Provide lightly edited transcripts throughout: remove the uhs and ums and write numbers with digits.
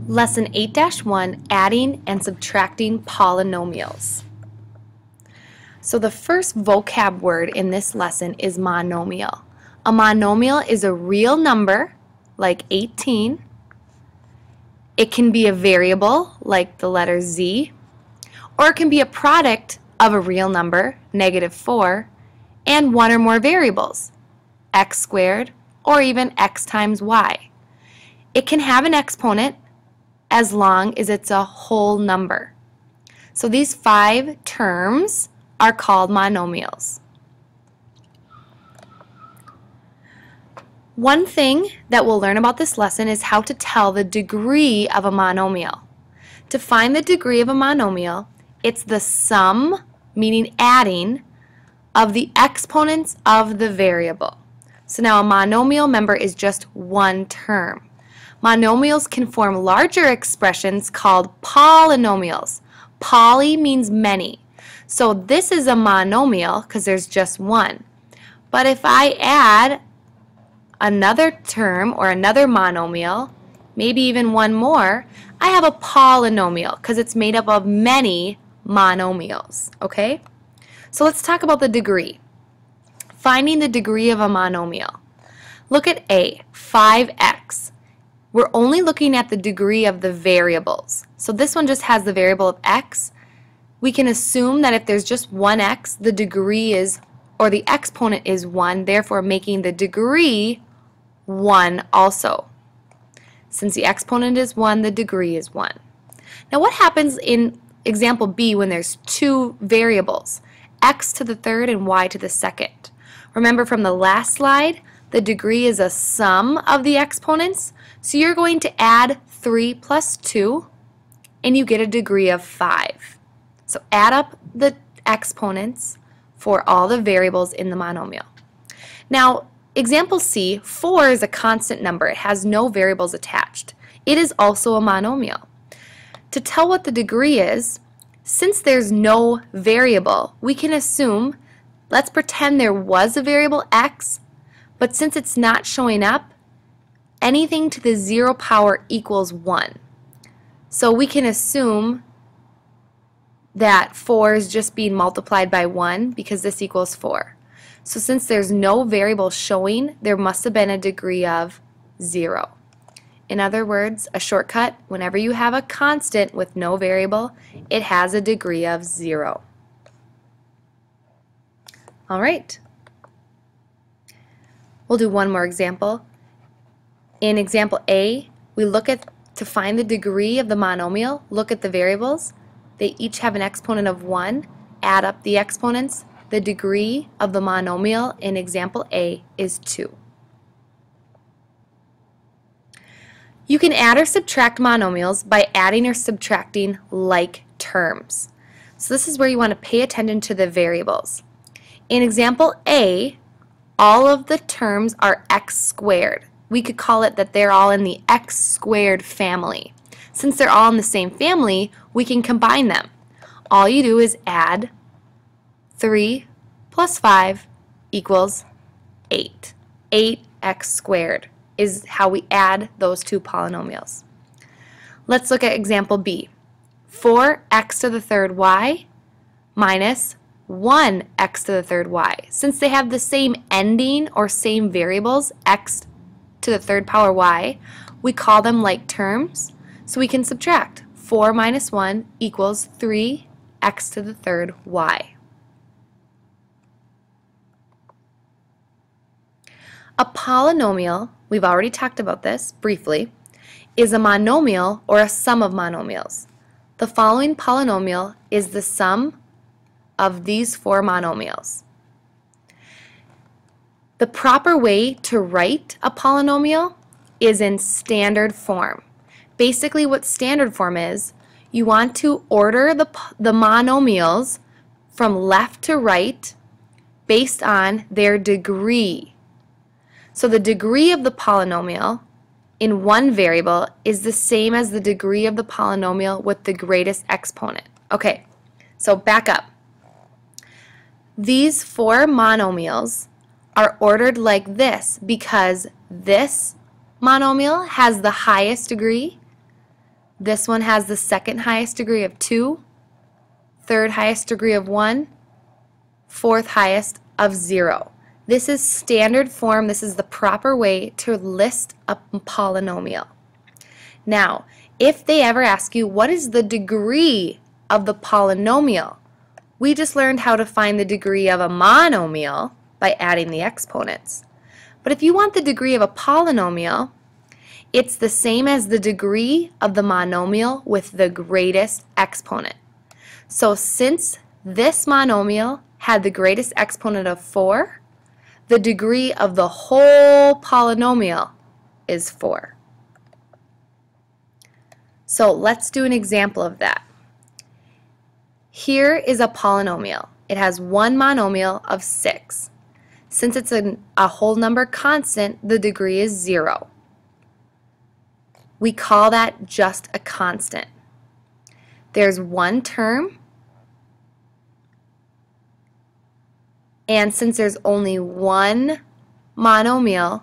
Lesson 8-1, Adding and Subtracting Polynomials. So the first vocab word in this lesson is monomial. A monomial is a real number, like 18. It can be a variable, like the letter z, or it can be a product of a real number, -4, and one or more variables, x squared, or even x times y. It can have an exponent as long as it's a whole number. So these 5 terms are called monomials. One thing that we'll learn about this lesson is how to tell the degree of a monomial. To find the degree of a monomial, it's the sum, meaning adding, of the exponents of the variable. So now a monomial member is just one term. Monomials can form larger expressions called polynomials. Poly means many. So this is a monomial because there's just one. But if I add another term or another monomial, maybe even one more, I have a polynomial because it's made up of many monomials. Okay? So let's talk about the degree. Finding the degree of a monomial. Look at A, 5x. We're only looking at the degree of the variables. So this one just has the variable of x. We can assume that if there's just one x, the degree is, or the exponent is 1, therefore making the degree 1 also. Since the exponent is 1, the degree is 1. Now what happens in example B when there's 2 variables, x to the third and y to the second? Remember from the last slide, the degree is a sum of the exponents, so you're going to add 3 plus 2 and you get a degree of 5. So add up the exponents for all the variables in the monomial. Now example C, 4 is a constant number. It has no variables attached. It is also a monomial. To tell what the degree is, since there's no variable, we can assume, let's pretend there was a variable x, but since it's not showing up, anything to the 0 power equals 1. So we can assume that 4 is just being multiplied by 1 because this equals 4. So since there's no variable showing, there must have been a degree of 0. In other words, a shortcut, whenever you have a constant with no variable, it has a degree of 0. All right. We'll do one more example. In example A, we look at, to find the degree of the monomial, look at the variables. They each have an exponent of 1. Add up the exponents. The degree of the monomial in example A is 2. You can add or subtract monomials by adding or subtracting like terms. So this is where you want to pay attention to the variables. In example A, all of the terms are x squared. We could call it that they're all in the x squared family. Since they're all in the same family, we can combine them. All you do is add 3 plus 5 equals 8. 8x squared is how we add those two polynomials. Let's look at example B. 4x to the third y minus 1x to the third y. Since they have the same ending or same variables, x to the third power y, we call them like terms, so we can subtract. 4 minus 1 equals 3x to the third y. A polynomial, we've already talked about this briefly, is a monomial or a sum of monomials. The following polynomial is the sum of these 4 monomials. The proper way to write a polynomial is in standard form. Basically what standard form is, you want to order the monomials from left to right based on their degree. So the degree of the polynomial in one variable is the same as the degree of the polynomial with the greatest exponent. Okay, so back up. These 4 monomials are ordered like this because this monomial has the highest degree, This one has the second highest degree of 2, third highest degree of 1, fourth highest of 0. This is standard form. This is the proper way to list a polynomial. Now, if they ever ask you what is the degree of the polynomial, we just learned how to find the degree of a monomial by adding the exponents. But if you want the degree of a polynomial, it's the same as the degree of the monomial with the greatest exponent. So since this monomial had the greatest exponent of 4, the degree of the whole polynomial is 4. So let's do an example of that. Here is a polynomial. It has one monomial of 6. Since it's a whole number constant, the degree is 0. We call that just a constant. There's one term, and since there's only one monomial,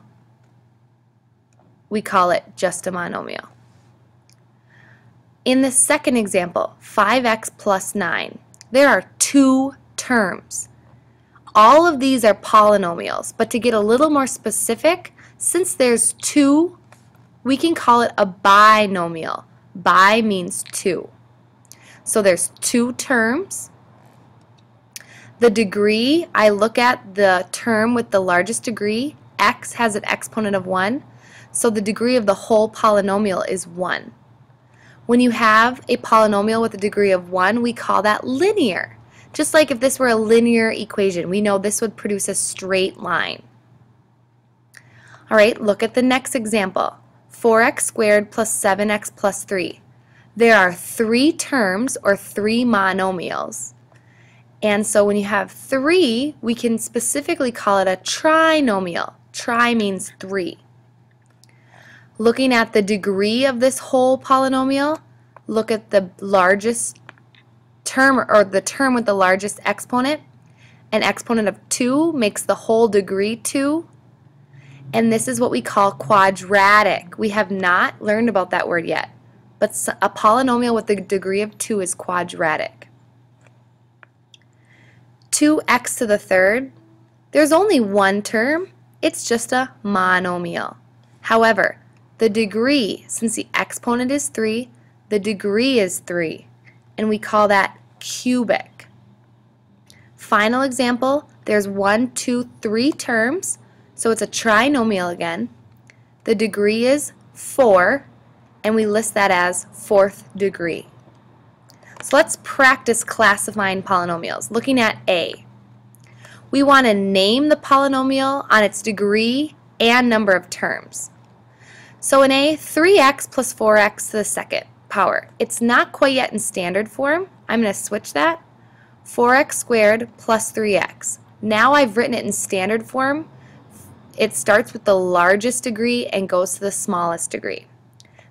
we call it just a monomial. In the second example, 5x plus 9, there are 2 terms. All of these are polynomials, but to get a little more specific, since there's 2, we can call it a binomial. Bi means 2. So there's 2 terms. The degree, I look at the term with the largest degree. X has an exponent of 1, so the degree of the whole polynomial is 1. When you have a polynomial with a degree of 1, we call that linear. Just like if this were a linear equation, we know this would produce a straight line. All right, look at the next example. 4x squared plus 7x plus 3. There are 3 terms, or 3 monomials. And so when you have 3, we can specifically call it a trinomial. Tri means 3. Looking at the degree of this whole polynomial, look at the largest term, or the term with the largest exponent. An exponent of 2 makes the whole degree 2. And this is what we call quadratic. We have not learned about that word yet, but a polynomial with a degree of 2 is quadratic. 2x to the third, there's only one term. It's just a monomial. However, the degree, since the exponent is 3, the degree is 3, and we call that cubic. Final example, there's 1, 2, 3 terms, so it's a trinomial again. The degree is 4, and we list that as 4th degree. So let's practice classifying polynomials. Looking at A, we want to name the polynomial on its degree and number of terms. So in A, 3x plus 4x to the second power. It's not quite yet in standard form. I'm going to switch that. 4x squared plus 3x. Now I've written it in standard form. It starts with the largest degree and goes to the smallest degree.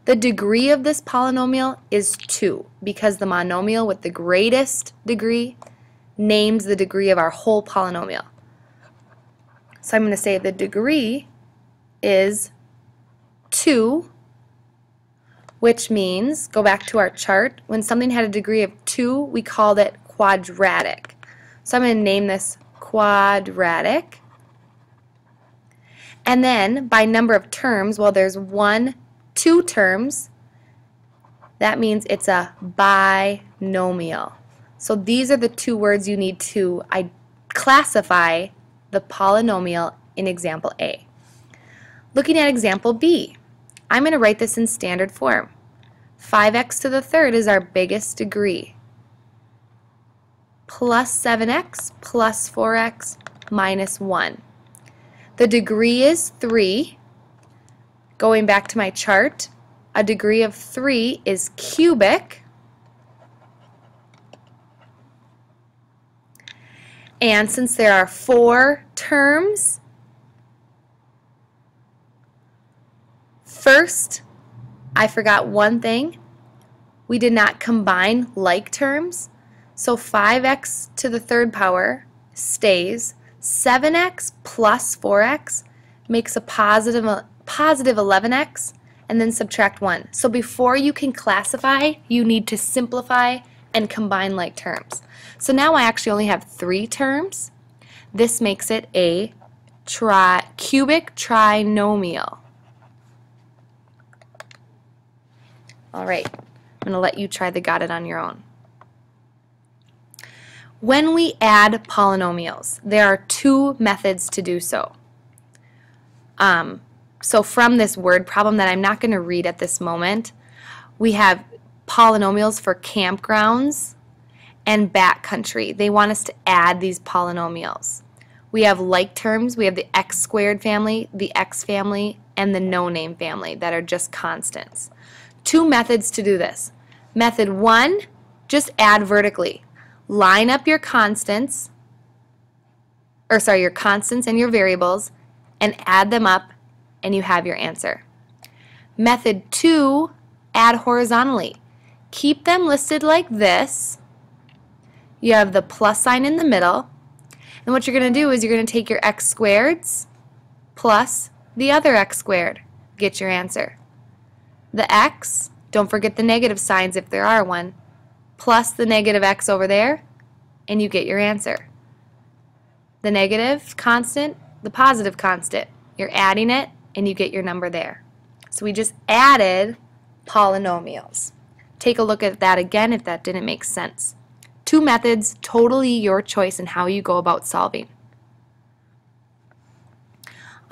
The degree of this polynomial is 2 because the monomial with the greatest degree names the degree of our whole polynomial. So I'm going to say the degree is 2, which means, go back to our chart, when something had a degree of 2, we called it quadratic. So I'm going to name this quadratic. And then by number of terms, well, there's 1, 2 terms. That means it's a binomial. So these are the 2 words you need to classify the polynomial in example A. Looking at example B, I'm going to write this in standard form. 5x to the third is our biggest degree, plus 7x plus 4x minus 1. The degree is 3. Going back to my chart, a degree of 3 is cubic. And since there are 4 terms, first, I forgot one thing. We did not combine like terms. So 5x to the third power stays. 7x plus 4x makes a positive 11x, and then subtract 1. So before you can classify, you need to simplify and combine like terms. So now I actually only have 3 terms. This makes it a cubic trinomial. All right, I'm going to let you try the got it on your own. When we add polynomials, there are 2 methods to do so. So from this word problem that I'm not going to read at this moment, we have polynomials for campgrounds and backcountry. They want us to add these polynomials. We have like terms. We have the x squared family, the x family, and the no name family that are just constants. 2 methods to do this. Method 1, just add vertically. Line up your constants, your constants and your variables, and add them up, and you have your answer. Method 2, add horizontally. Keep them listed like this. You have the plus sign in the middle, and what you're going to do is you're going to take your x squareds plus the other x squared. Get your answer. The x, don't forget the negative signs if there are one, plus the negative x over there, and you get your answer. The negative constant, the positive constant. You're adding it, and you get your number there. So we just added polynomials. Take a look at that again if that didn't make sense. 2 methods, totally your choice in how you go about solving.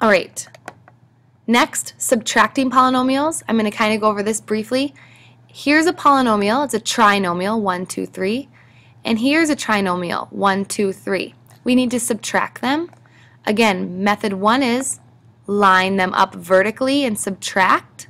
All right. Next, subtracting polynomials. I'm going to kind of go over this briefly. Here's a polynomial. It's a trinomial, 1, 2, 3. And here's a trinomial, 1, 2, 3. We need to subtract them. Again, method 1 is line them up vertically and subtract.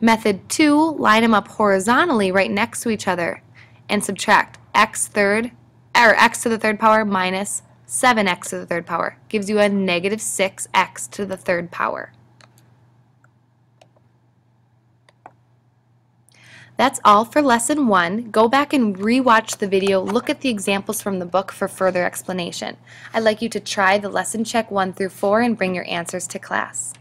Method 2, line them up horizontally right next to each other and subtract x to the 3rd power minus 7x to the 3rd power. Gives you a negative 6x to the 3rd power. That's all for lesson 1. Go back and re-watch the video. Look at the examples from the book for further explanation. I'd like you to try the lesson check 1 through 4 and bring your answers to class.